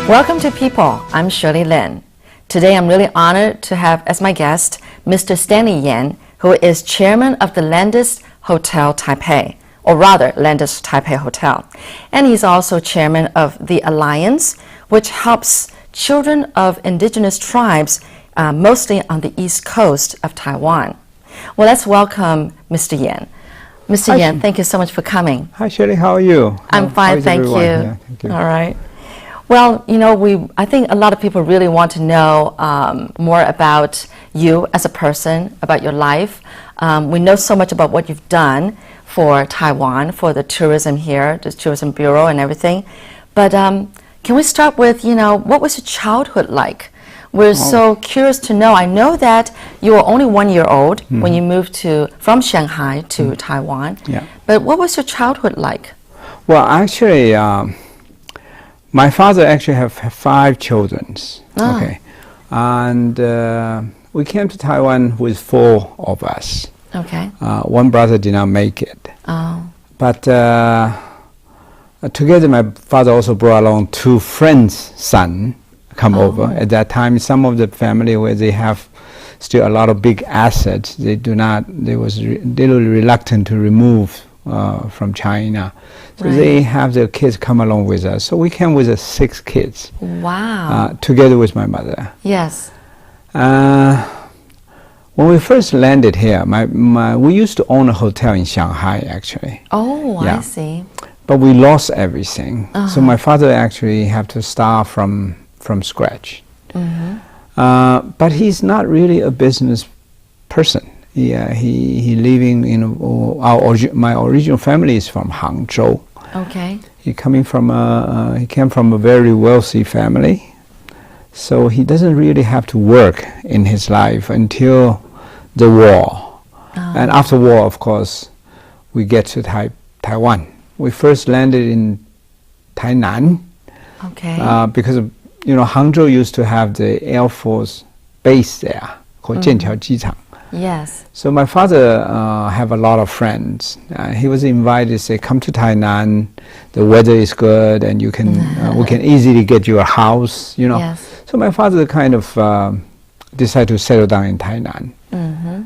Welcome to People. I'm Shirley Lin. Today I'm really honored to have as my guest Mr. Stanley Yen, who is chairman of the Landis Hotel Taipei, or rather Landis Taipei Hotel. And he's also chairman of the Alliance, which helps children of indigenous tribes, mostly on the east coast of Taiwan. Well, let's welcome Mr. Yen. Mr. Yen, thank you so much for coming. Hi, Shirley. How are you? I'm fine, thank you. Yeah, thank you. All right. Well, you know, I think a lot of people really want to know more about you as a person, about your life. We know so much about what you've done for Taiwan, for the tourism here, the Tourism Bureau and everything. But can we start with, you know, what was your childhood like? We're so curious to know. I know that you were only 1 year old when you moved from Shanghai to Taiwan. Yeah. But what was your childhood like? Well, actually, my father actually have 5 children. Okay. And we came to Taiwan with 4 of us. Okay. One brother did not make it. Oh. But together, my father also brought along 2 friends' sons come over. At that time, some of the family where they have still a lot of big assets, they was little reluctant to remove from China. So they have their kids come along with us. So we came with 6 kids. Wow. Together with my mother. Yes. When we first landed here, we used to own a hotel in Shanghai, actually. Oh, Yeah. I see. But we lost everything. So my father actually had to start from scratch. But he's not really a business person. He living in my original family is from Hangzhou. Okay. He came from a very wealthy family, so he doesn't really have to work in his life until the war. And after war, of course, we get to Taiwan. We first landed in Tainan. Okay. Because Hangzhou used to have the Air Force base there called 剑桥机场. Yes. So my father have a lot of friends. He was invited, say, come to Tainan. The weather is good, and you can we can easily get you a house. Yes. So my father kind of decided to settle down in Tainan,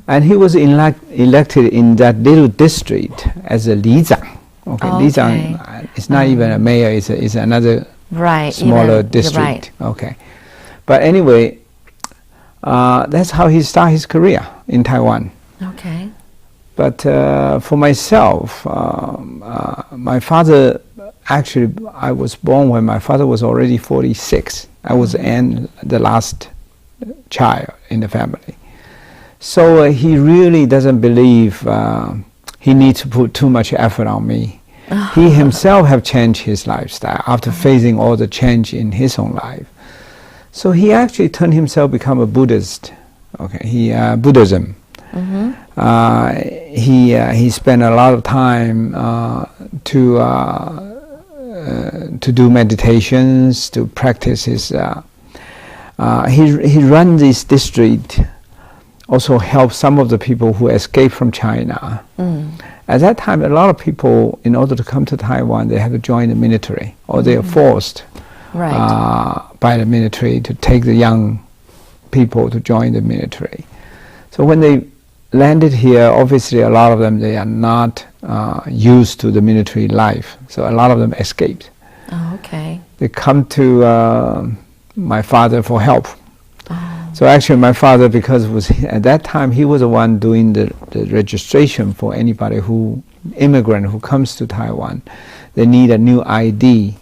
and he was elected in that little district as a Lizang. Okay, Lizang is not even a mayor; it's another smaller district. Right. Okay, but anyway. That's how he started his career in Taiwan. Okay. But for myself, my father, actually, I was born when my father was already 46. I was the last child in the family. So he really doesn't believe he needs to put too much effort on me. He himself have changed his lifestyle after facing all the change in his own life. So he actually turned himself become a Buddhist. Okay, Buddhism. He spent a lot of time to do meditations, to practice his. He run this district. Also help some of the people who escaped from China. At that time, a lot of people, in order to come to Taiwan, they had to join the military, or they are forced. By the military to take the young people to join the military. So when they landed here, obviously a lot of them, they are not used to the military life. So a lot of them escaped. Oh, okay. They come to my father for help. So actually my father, because at that time he was the one doing the registration for anybody immigrant who comes to Taiwan. They need a new ID.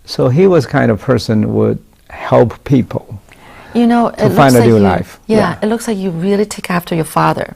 So he was kind of person who would help people to find a new life. Yeah, it looks like you really take after your father.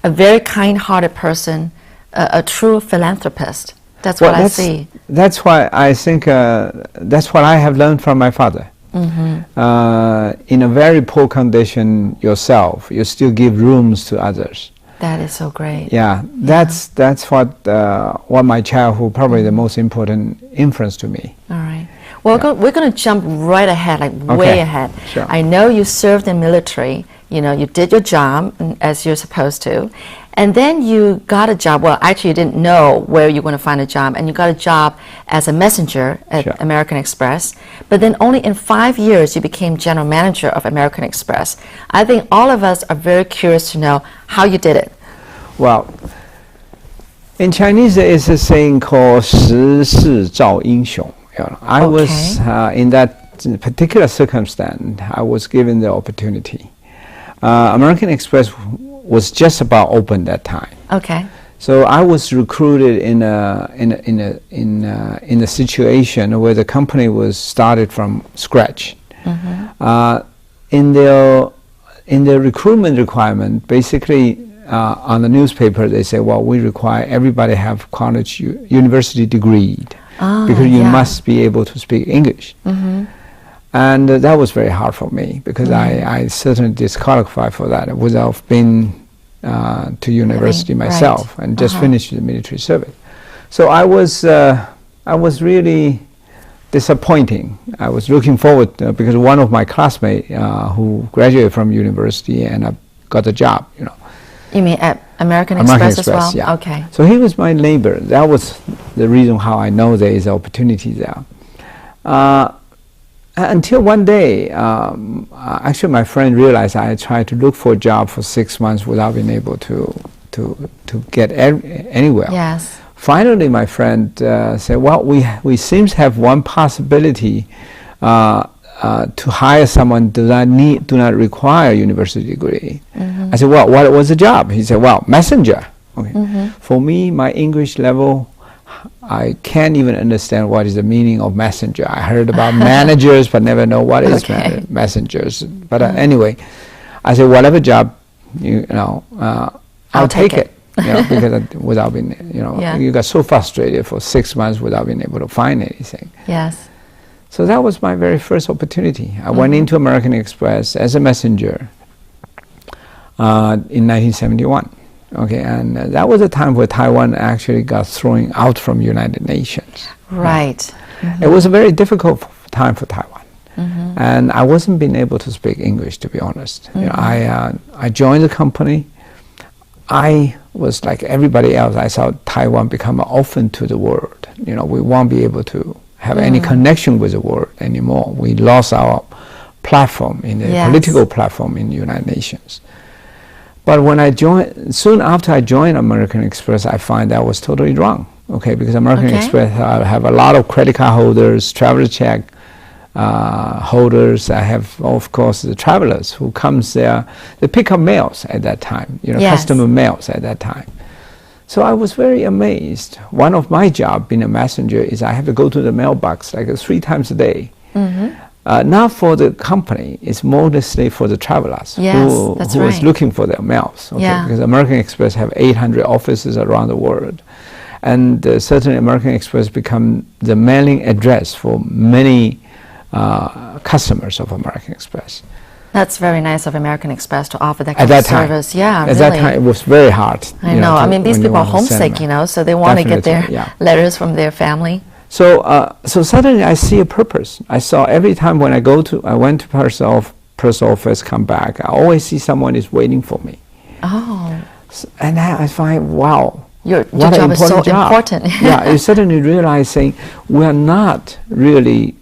A very kind-hearted person, a true philanthropist. That's what I see. That's why I think that's what I have learned from my father. In a very poor condition yourself, you still give rooms to others. That is so great. Yeah, that's what my childhood probably the most important influence to me. All right. Well, we're going to jump right ahead, like way ahead. Sure. I know you served in military you did your job as you're supposed to, and then you got a job. Well, actually, you didn't know where you're going to find a job, and you got a job as a messenger at Sure. American Express. But then only in 5 years, you became general manager of American Express. I think all of us are very curious to know how you did it. Well, in Chinese, there is a saying called 时势造英雄. I was in that particular circumstance. I was given the opportunity. American Express was just about open that time. Okay. So I was recruited in a situation where the company was started from scratch. In their recruitment requirement, basically on the newspaper they say, well, we require everybody have college university degree because you must be able to speak English. And that was very hard for me because I certainly disqualified for that without being to university myself and just finished the military service. So I was really disappointing. I was looking forward because one of my classmates who graduated from university and got a job, You mean at American Express as well? Yeah. Okay. So he was my neighbor. That was the reason how I know there is opportunity there. Until one day, actually my friend realized I tried to look for a job for 6 months without being able to get anywhere. Yes. Finally, my friend said, well, we seems to have one possibility to hire someone do not require a university degree. I said, well, what was the job? He said, well, messenger. Okay. For me, my English level, I can't even understand what is the meaning of messenger. I heard about managers, but never know what is messengers. But anyway, I said, whatever job, I'll take it. Because without being, you got so frustrated for 6 months without being able to find anything. Yes. So that was my very first opportunity. I went into American Express as a messenger in 1971. Okay, and that was a time where Taiwan actually got thrown out from United Nations. Right. It was a very difficult time for Taiwan. And I wasn't being able to speak English, to be honest. I joined the company. I was like everybody else. I saw Taiwan become an orphan to the world. We won't be able to have any connection with the world anymore. We lost our platform in the political platform in the United Nations. But when soon after I joined American Express, I find that was totally wrong. Okay, because American Express have a lot of credit card holders, travel check holders. I have, of course, the travelers who comes there. They pick up mails at that time, customer mails at that time. So I was very amazed. One of my job being a messenger is I have to go to the mailbox like 3 times a day. Not for the company, it's mostly for the travelers who was looking for their mails. Because American Express have 800 offices around the world. And certainly American Express become the mailing address for many customers of American Express. That's very nice of American Express to offer that kind of service. At that time, it was very hard. I know. I mean, these people are homesick, so they want to get their letters from their family. So suddenly I see a purpose. I saw every time when I went to post office, come back, I always see someone is waiting for me. Oh. And I find, wow. Your job is so important. I suddenly realized saying we are not really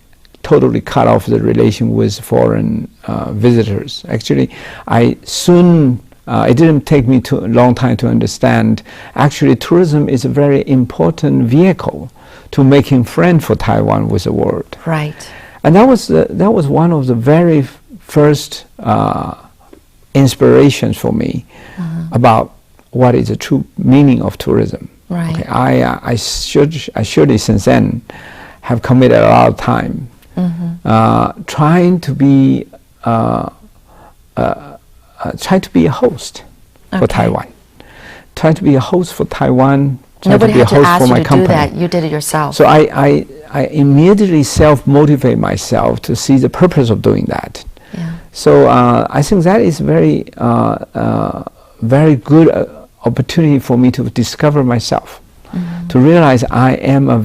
totally cut off the relation with foreign visitors. Actually, it didn't take me a long time to understand. Actually, tourism is a very important vehicle to making friends for Taiwan with the world. Right. And that was one of the very first inspirations for me about what is the true meaning of tourism. Right. Okay, I surely since then have committed a lot of time trying to be a host for Taiwan. Trying to be a host for Taiwan. Nobody had to ask for you my to company. do that. You did it yourself. So I immediately self-motivate myself to see the purpose of doing that. Yeah. So I think that is very good opportunity for me to discover myself, to realize I am a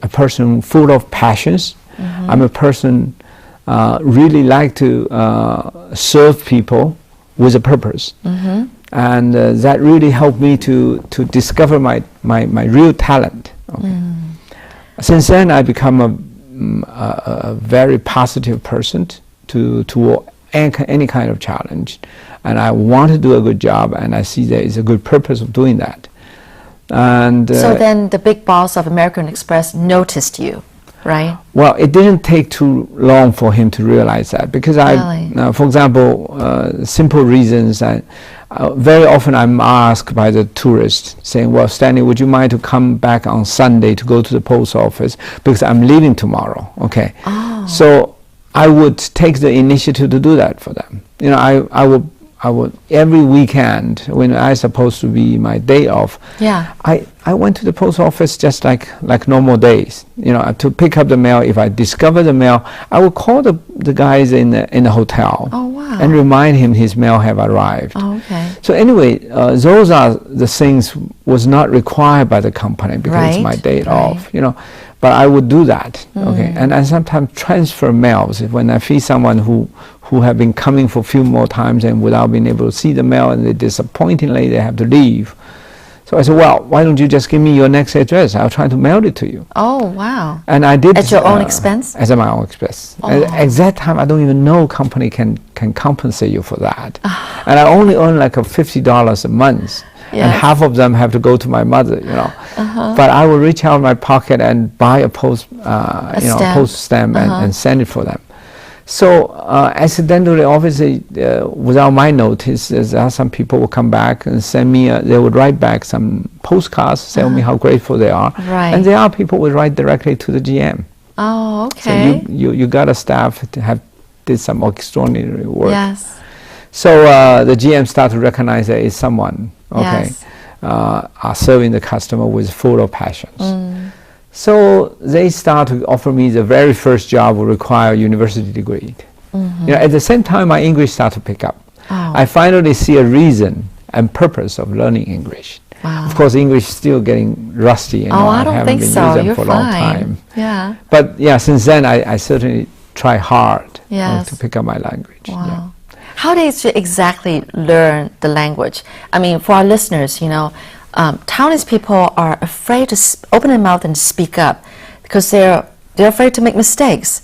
person full of passions. I'm a person really like to serve people with a purpose. And that really helped me to discover my real talent. Okay. Since then, I become a very positive person to any kind of challenge, and I want to do a good job, and I see there is a good purpose of doing that. And so then the big boss of American Express noticed you, right? Well, it didn't take too long for him to realize that, because for example, simple reasons. Very often I'm asked by the tourists saying, well, Stanley, would you mind to come back on Sunday to go to the post office because I'm leaving tomorrow, okay? So I would take the initiative to do that for them. You know, I would every weekend when I supposed to be my day off, I went to the post office just like normal days, you know, to pick up the mail. If I discover the mail, I would call the guys in the hotel and remind him his mail have arrived. Okay. So anyway, those are the things was not required by the company because it's my day off, you know. But I would do that, okay. And I sometimes transfer mails when I see someone who have been coming for a few more times and without being able to see the mail, and they disappointingly they have to leave. So I said, well, why don't you just give me your next address? I'll try to mail it to you. Oh, wow. And I did. At your own expense? At my own expense. At that time, I don't even know company can compensate you for that. And I only earn like $50 a month. And half of them have to go to my mother, you know. But I will reach out of my pocket and buy a post stamp and send it for them. So accidentally, obviously, without my notice, there are some people will come back and send me. They would write back some postcards, tell me how grateful they are. And there are people who write directly to the GM. Oh, okay. So you got a staff to did some extraordinary work. Yes. So the GM start to recognize that it's someone, are serving the customer with full of passions. So they start to offer me the very first job will require a university degree. You know, at the same time, my English start to pick up. I finally see a reason and purpose of learning English. Of course, English is still getting rusty. And I don't think so. You're for a fine. long time. Yeah. But yeah, since then, I certainly try hard to pick up my language. Wow. How did you exactly learn the language? I mean, for our listeners, you know, Taiwanese people are afraid to open their mouth and speak up because they're afraid to make mistakes.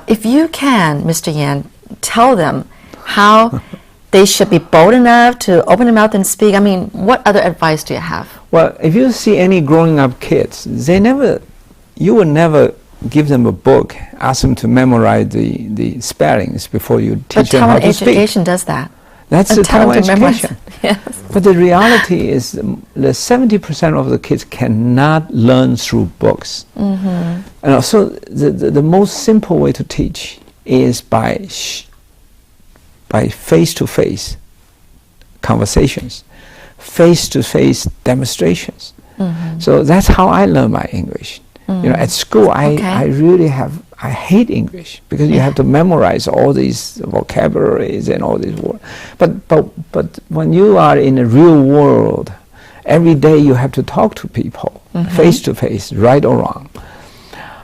If you can, Mr. Yen, tell them how they should be bold enough to open their mouth and speak. I mean, what other advice do you have? Well, if you see any growing up kids, you will never give them a book, ask them to memorize the spellings before you teach them how to speak. But Taiwan education does that. That's the Taiwan education. Yes. But the reality is that 70% of the kids cannot learn through books. And so the most simple way to teach is by face-to-face conversations, face-to-face demonstrations. So that's how I learn my English. You know, at school, I hate English because you have to memorize all these vocabularies and all these words. But when you are in a real world, every day you have to talk to people face to face, right or wrong.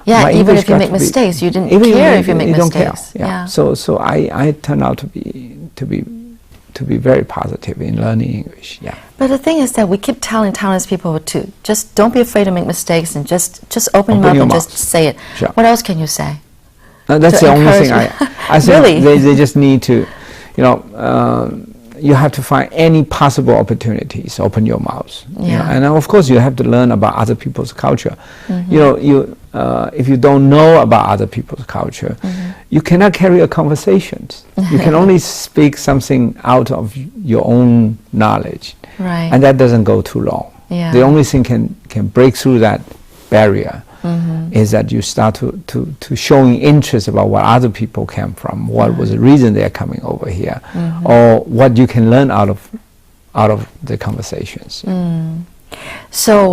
Yeah, my even English if you make mistakes, you didn't care if you make mistakes. Yeah. So I turn out to be very positive in learning English. Yeah. But the thing is that we keep telling Taiwanese people to just don't be afraid to make mistakes and just open your mouth and just say it. Sure. What else can you say? That's the only thing I think. Really? They just need to, you know, you have to find any possible opportunities. Open your mouth. Yeah. You know? And of course you have to learn about other people's culture. You know, if you don't know about other people's culture, you cannot carry a conversation. You can only speak something out of your own knowledge. Right. And that doesn't go too long. Yeah. The only thing can break through that barrier is that you start to showing interest about what other people came from, what was the reason they're coming over here, or what you can learn out of the conversations. So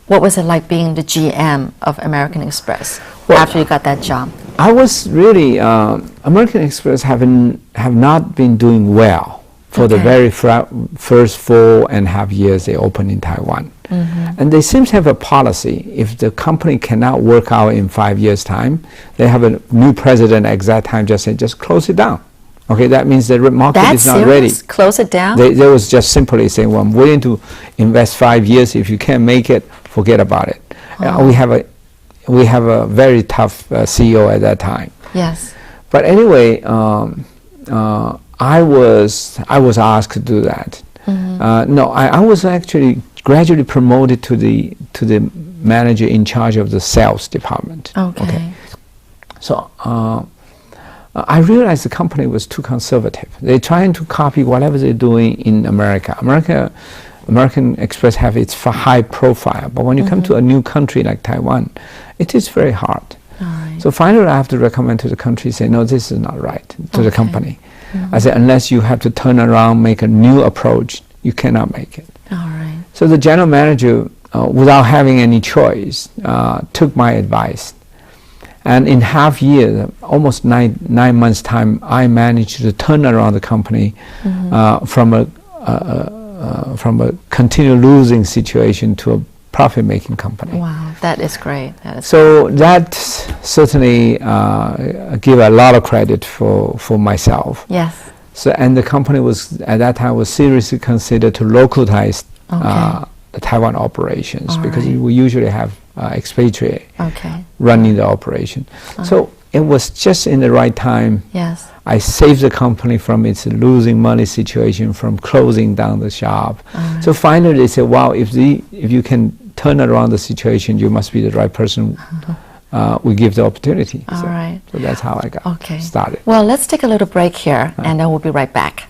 what was it like being the GM of American Express after you got that job? I was really, American Express have not been doing well for the very first 4.5 years they opened in Taiwan. And they seem to have a policy, if the company cannot work out in 5 years' time, they have a new president at that time just say, just close it down. Okay, that means the market is not ready. Close it down? They was just simply saying, well, I'm willing to invest 5 years. If you can't make it, forget about it. We have a very tough CEO at that time. Yes. But anyway, I was asked to do that. No, I was actually gradually promoted to the manager in charge of the sales department. Okay. So I realized the company was too conservative. They're trying to copy whatever they're doing in America. American Express have its high profile, but when you come to a new country like Taiwan, it is very hard. Right. So finally I have to recommend to the country, say, no, this is not right, to the company. I said, unless you have to turn around, make a new approach, you cannot make it. All right. So the general manager, without having any choice, took my advice. And in half year, almost nine months' time, I managed to turn around the company from a continual losing situation to a profit-making company. Wow, that is great. So that certainly give a lot of credit for myself. Yes. So, and the company was at that time was seriously considered to localize the Taiwan operations because we usually have expatriate running the operation. So it was just in the right time. Yes. I saved the company from its losing money situation, from closing down the shop. So finally they said, wow, if you can turn around the situation, you must be the right person. We give the opportunity. All right. So that's how I got started. Well, let's take a little break here, and then we'll be right back.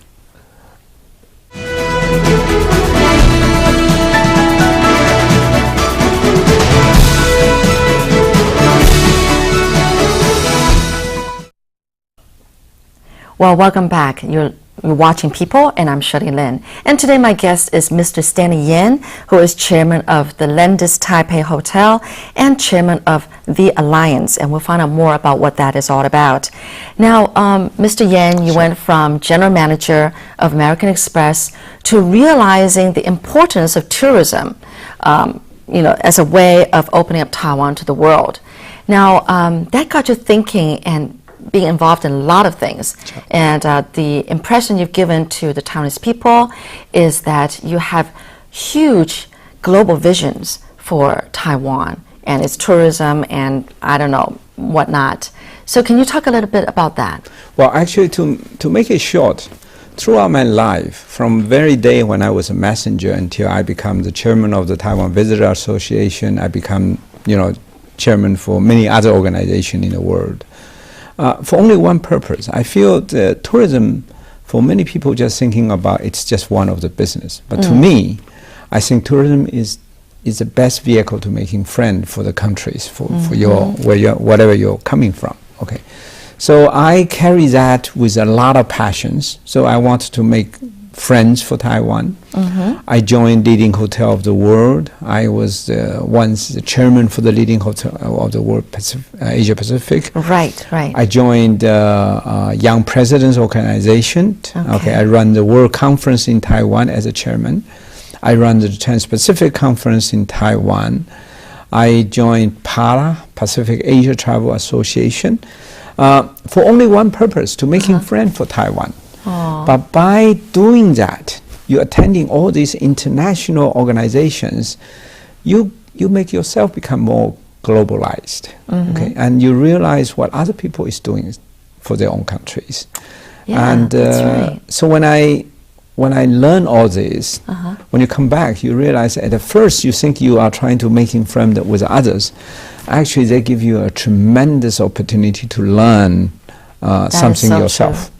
Well, welcome back. You're watching People, and I'm Shirley Lin. And today my guest is Mr. Stanley Yen, who is chairman of the Landis Taipei Hotel and chairman of The Alliance. And we'll find out more about what that is all about. Now, Mr. Yen, you went from general manager of American Express to realizing the importance of tourism, as a way of opening up Taiwan to the world. Now, that got you thinking and being involved in a lot of things. And the impression you've given to the Taiwanese people is that you have huge global visions for Taiwan and its tourism and I don't know, whatnot. So can you talk a little bit about that? Well, actually, to make it short, throughout my life, from very day when I was a messenger until I become the chairman of the Taiwan Visitor Association, I become, chairman for many other organizations in the world. For only one purpose. I feel that tourism, for many people, just thinking about it's just one of the business. But to me, I think tourism is the best vehicle to making friends for the countries, for whatever you're coming from. Okay, so I carry that with a lot of passions. So I want to make friends for Taiwan. I joined leading hotel of the world. I was once the chairman for the leading hotel of the world, Asia Pacific. Right. I joined Young Presidents Organization. I run the World Conference in Taiwan as a chairman. I run the Trans-Pacific Conference in Taiwan. I joined PARA, Pacific Asia Travel Association, for only one purpose, to making friends for Taiwan. But by doing that, you're attending all these international organizations, you make yourself become more globalized, and you realize what other people is doing for their own countries. So when I learn all this, when you come back, you realize at first you think you are trying to making friends with others. Actually, they give you a tremendous opportunity to learn something yourself.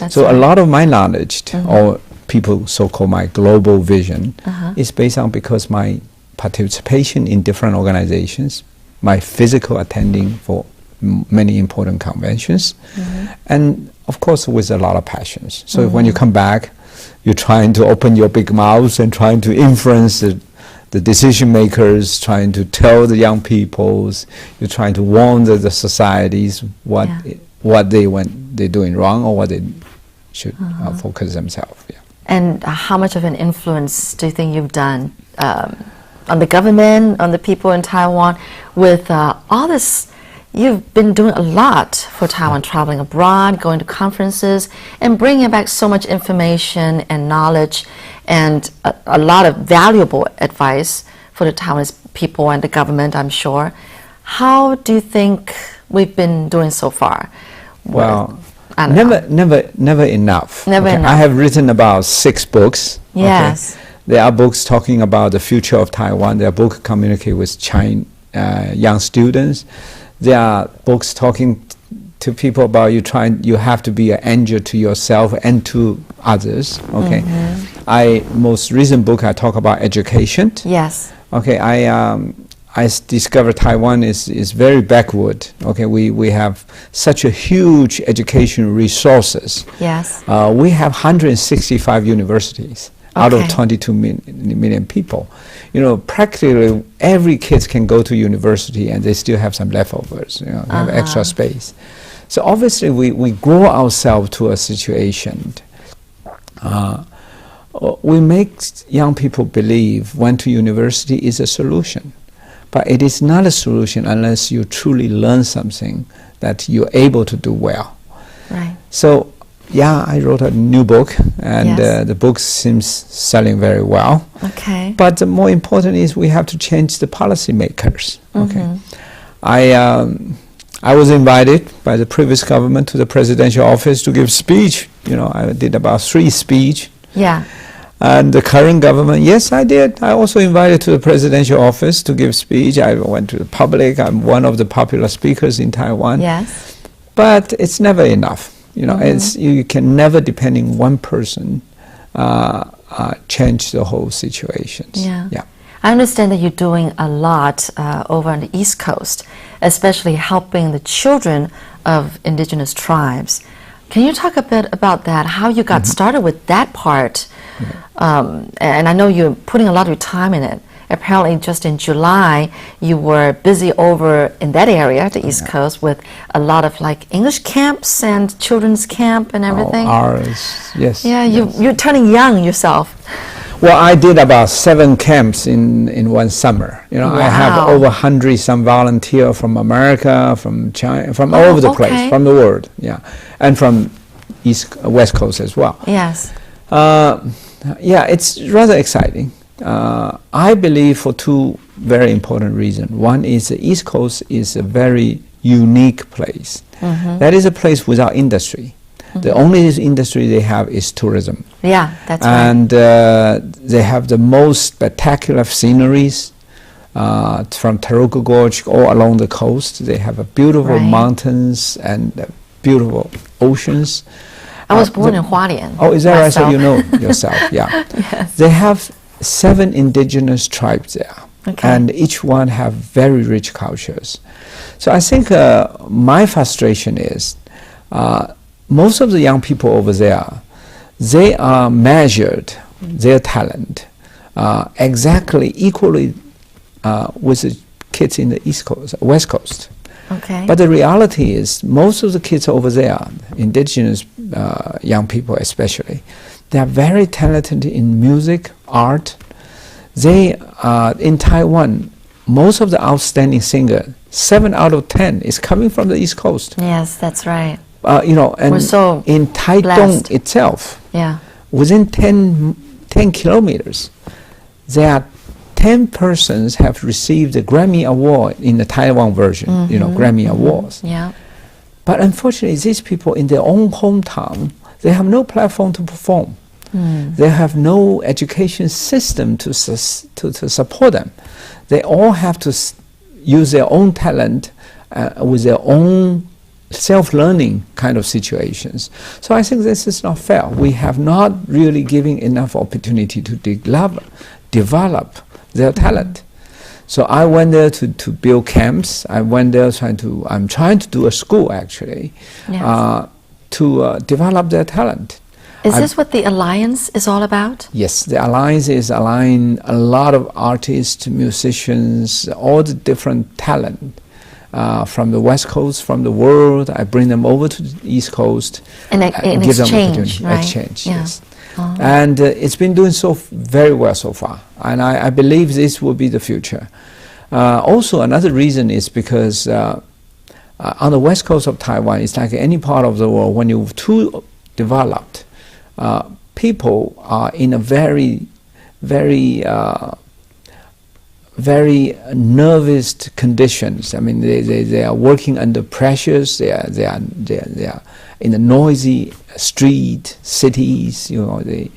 So a lot of my knowledge, or people so-called my global vision, is based on because my participation in different organizations, my physical attending for many important conventions, and of course with a lot of passions. So when you come back, you're trying to open your big mouths and trying to influence the decision makers, trying to tell the young peoples, you're trying to warn the societies what they're doing wrong or what they should focus themselves. And how much of an influence do you think you've done on the government, on the people in Taiwan, with all this, you've been doing a lot for Taiwan, traveling abroad, going to conferences, and bringing back so much information and knowledge and a lot of valuable advice for the Taiwanese people and the government, I'm sure. How do you think we've been doing so far? Well, never enough. Never enough. I have written about 6 books. Yes. Okay? There are books talking about the future of Taiwan. There are books communicate with young students. There are books talking to people about you have to be an angel to yourself and to others. Okay. Most recent book I talk about education. Yes. Okay. I discovered Taiwan is very backward. Okay. We have such a huge education resources. Yes. We have 165 universities. Out of 22 million people. You know, practically every kid can go to university and they still have some leftovers, you know, have extra space. So obviously we grow ourselves to a situation. We make young people believe going to university is a solution. But it is not a solution unless you truly learn something that you're able to do well. Right. So yeah, I wrote a new book, and the book seems selling very well. Okay. But the more important is we have to change the policymakers. Okay. I was invited by the previous government to the presidential office to give speech. You know, I did about 3 speeches. Yeah. And the current government, yes, I did. I also invited to the presidential office to give speech. I went to the public. I'm one of the popular speakers in Taiwan. Yes. But it's never enough. You know, you can never, depending on one person, change the whole situation. Yeah. I understand that you're doing a lot over on the East Coast, especially helping the children of indigenous tribes. Can you talk a bit about that, how you got started with that part? And I know you're putting a lot of your time in it. Apparently just in July, you were busy over in that area, the East Coast, with a lot of like English camps and children's camp and everything. Yes. Yeah, you're turning young yourself. Well, I did about 7 camps in one summer. You know, I have over 100 some volunteer from America, from China, from all over the place, from the world, and from West Coast as well. Yes. Yeah, it's rather exciting. I believe for 2 very important reasons. One is the East Coast is a very unique place. That is a place without industry. The only industry they have is tourism. Yeah, that's right. And they have the most spectacular sceneries from Taroko Gorge all along the coast. They have a beautiful mountains and beautiful oceans. I was born in Hualien. Oh, is that right? So you know yourself, yeah. Yes. They have 7 indigenous tribes there, and each one have very rich cultures. So I think my frustration is most of the young people over there, they are measured their talent exactly equally with the kids in the East Coast, West Coast. Okay. But the reality is most of the kids over there, indigenous young people especially, they are very talented in music, art. They in Taiwan, most of the outstanding singers, 7 out of 10 is coming from the East Coast. Yes, that's right. You know, and we're so in Taitung blessed. itself, within 10 kilometers, there are 10 persons have received the Grammy Award in the Taiwan version, you know, Grammy Awards. Yeah. But unfortunately, these people in their own hometown, they have no platform to perform. They have no education system to support them. They all have to use their own talent with their own self-learning kind of situations. So I think this is not fair. We have not really given enough opportunity to develop their talent. So I went there to build camps. I went there I'm trying to do a school actually, to develop their talent. Is this what the Alliance is all about? Yes, the Alliance is aligning a lot of artists, musicians, all the different talent from the West Coast, from the world. I bring them over to the East Coast and give them exchange, opportunity. right? Exchange, Yeah. yes. And it's been doing very well so far. And I believe this will be the future. Also, another reason is because on the west coast of Taiwan, it's like any part of the world. When you're too developed, people are in a very nervous conditions. I mean, they are working under pressures. They are in a noisy street cities. You know, they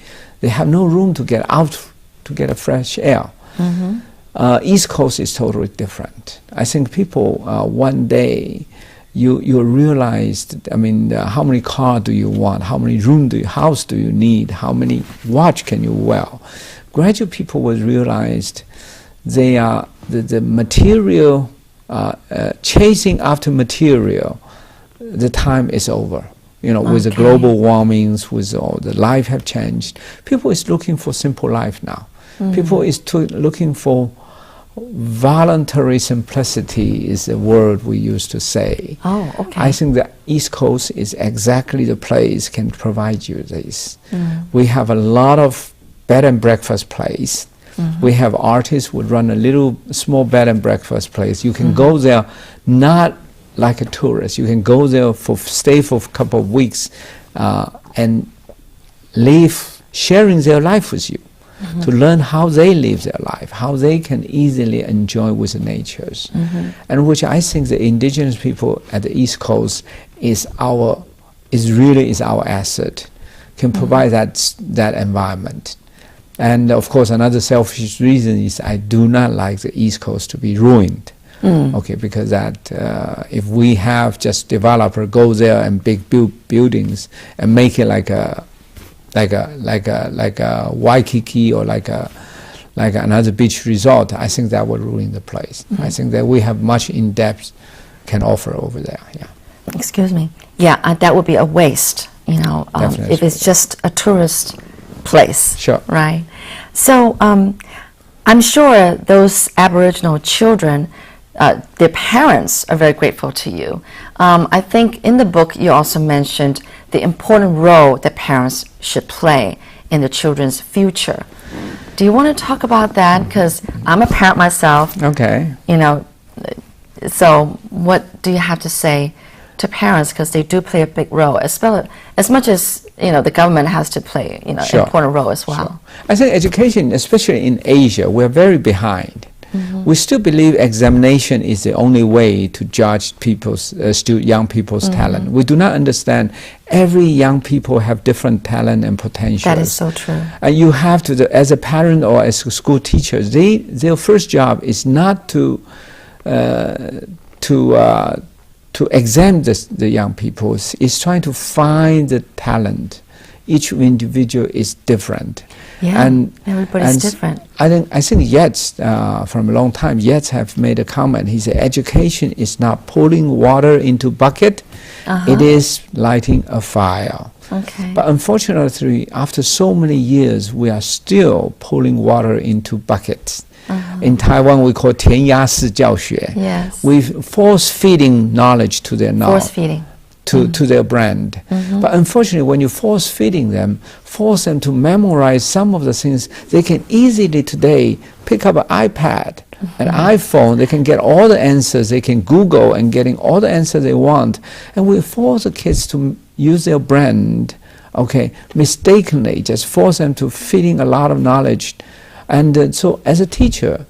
have no room to get out to get a fresh air. East Coast is totally different. I think people one day you realize, I mean, how many cars do you want? How many house do you need? How many watch can you wear? Gradually, people will realize they are the material, chasing after material, the time is over. You know, with the global warmings, with all the life have changed. People is looking for simple life now. People is looking for voluntary simplicity is the word we used to say. Oh, okay. I think the East Coast is exactly the place can provide you this. We have a lot of bed and breakfast place. We have artists who run a little small bed and breakfast place. You can go there not like a tourist. You can go there stay for a couple of weeks and live, sharing their life with you. To learn how they live their life, how they can easily enjoy with the natures, and which I think the indigenous people at the East Coast is really our asset, can provide that environment. And of course, another selfish reason is I do not like the East Coast to be ruined. Okay, because that if we have just developer go there and big buildings and make it like a Waikiki or like another beach resort, I think that would ruin the place. I think that we have much in depth can offer over there. Yeah. Excuse me. Yeah, that would be a waste. You know, if it's just a tourist place. Sure. Right. So I'm sure those Aboriginal children, their parents are very grateful to you. I think in the book you also mentioned the important role that parents should play in the children's future. Do you want to talk about that? Because I'm a parent myself. Okay. You know, so what do you have to say to parents? Because they do play a big role, as much as, you know, the government has to play, you know, an important role as well. Sure. I think education, especially in Asia, we're very behind. We still believe examination is the only way to judge young people's talent. We do not understand every young people have different talent and potential. That is so true. And you have to, as a parent or as a school teacher, their first job is not to examine the young people. It's trying to find the talent. Each individual is different. Yeah, everybody's different. I think Yates, from a long time, Yates have made a comment. He said, education is not pouring water into bucket, it is lighting a fire. Okay. But unfortunately, after so many years, we are still pouring water into buckets. In Taiwan, we call it 填鸭式教学. Yes. We're force-feeding knowledge to their knowledge. Force-feeding. To their brand. But unfortunately, when you force-feeding them, force them to memorize some of the things, they can easily today pick up an iPad, an iPhone, they can get all the answers, they can Google and getting all the answers they want. And we force the kids to use their brand, mistakenly, just force them to feeding a lot of knowledge. And so as a teacher,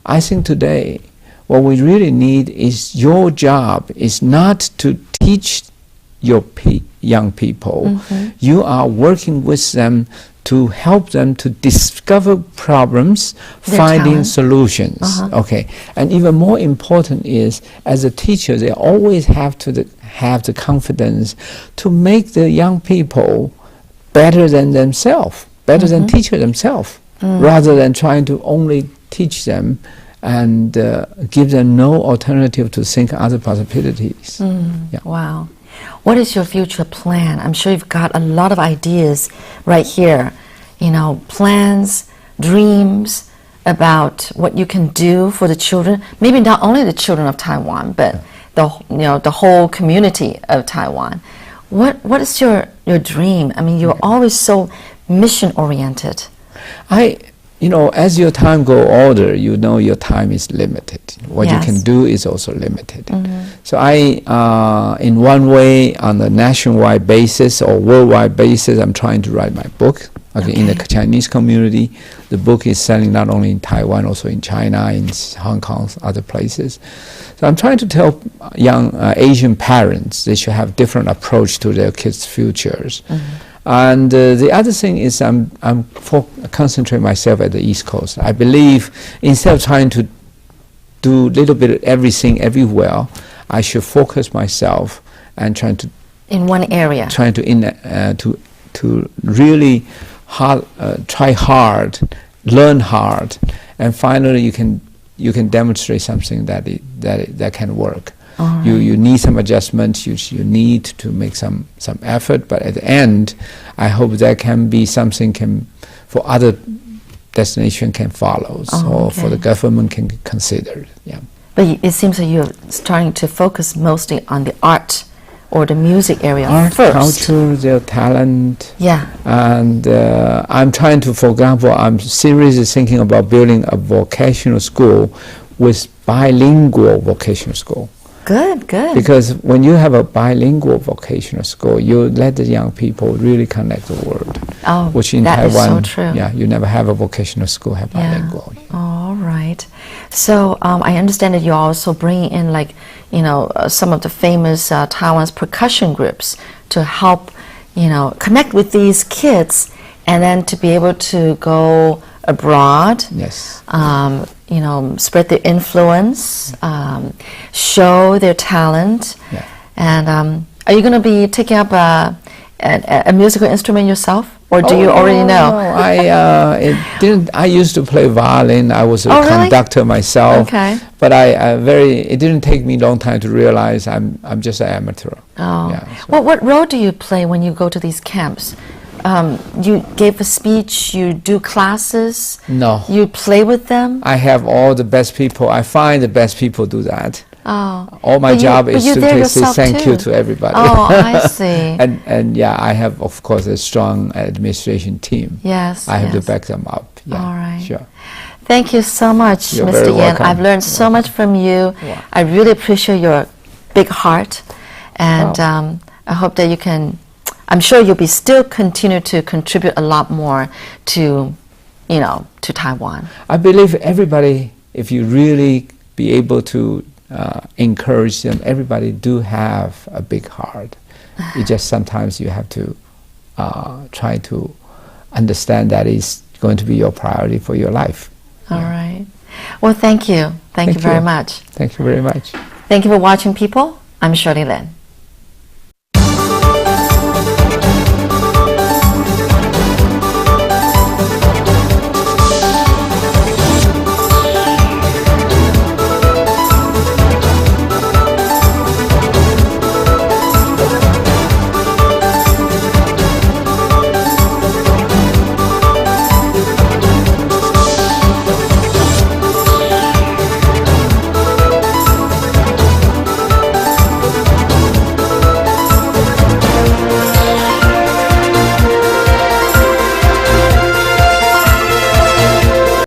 I think today, what we really need is your job is not to teach your young people. You are working with them to help them to discover problems, finding solutions. And even more important is, as a teacher, they always have to have the confidence to make the young people better than themselves, better than teacher themselves, rather than trying to only teach them and give them no alternative to think other possibilities. Wow. What is your future plan? I'm sure you've got a lot of ideas right here. You know, plans, dreams about what you can do for the children. Maybe not only the children of Taiwan, but the whole community of Taiwan. What is your dream? I mean, you're always so mission oriented. you know, as your time go older, you know your time is limited. What you can do is also limited. So I, in one way, on a nationwide basis or worldwide basis, I'm trying to write my book. Okay, in the Chinese community, the book is selling not only in Taiwan, also in China, in Hong Kong, other places. So I'm trying to tell young Asian parents they should have different approach to their kids' futures. And the other thing is I'm concentrating myself at the East Coast. I believe instead of trying to do a little bit of everything everywhere, I should focus myself and trying to in one area. Trying to really try hard, learn hard, and finally you can demonstrate something that can work. Right. You need some adjustments. You need to make some effort, but at the end, I hope that can be something for other destination can follow, or for the government can consider. Yeah. But it seems that you're starting to focus mostly on the art or the music area art, first. Culture, their talent. Yeah. And I'm trying to, for example, I'm seriously thinking about building a vocational school with bilingual vocational school. Good, good. Because when you have a bilingual vocational school, you let the young people really connect the world. Oh, which in that Taiwan, is so true. Yeah, you never have a vocational school have bilingual. All right. So I understand that you're also bringing in, like, you know, some of the famous Taiwan's percussion groups to help, you know, connect with these kids, and then to be able to go abroad. Yes. You know, spread their influence, show their talent. Yeah. And are you going to be taking up a musical instrument yourself, or do you already know? No, I used to play violin. I was a conductor myself. Okay. But it didn't take me a long time to realize I'm just an amateur. Oh. Yeah, so. What role do you play when you go to these camps? You gave a speech, you do classes? No. You play with them? I have all the best people. I find the best people do that. Oh. All my job is to say thank you to everybody. Oh, I see. and yeah, I have, of course, a strong administration team. Yes. I have to back them up. Yeah, all right. Sure. Thank you so much, You're Mr. very Yen. welcome. I've learned so much from you. Wow. I really appreciate your big heart. And I hope that you can, I'm sure you'll be still continue to contribute a lot more to, you know, to Taiwan. I believe everybody, if you really be able to encourage them, everybody do have a big heart. It just sometimes you have to try to understand that is going to be your priority for your life. All right. Well, thank you. Thank you very much. Thank you very much. Thank you for watching, people. I'm Shirley Lin.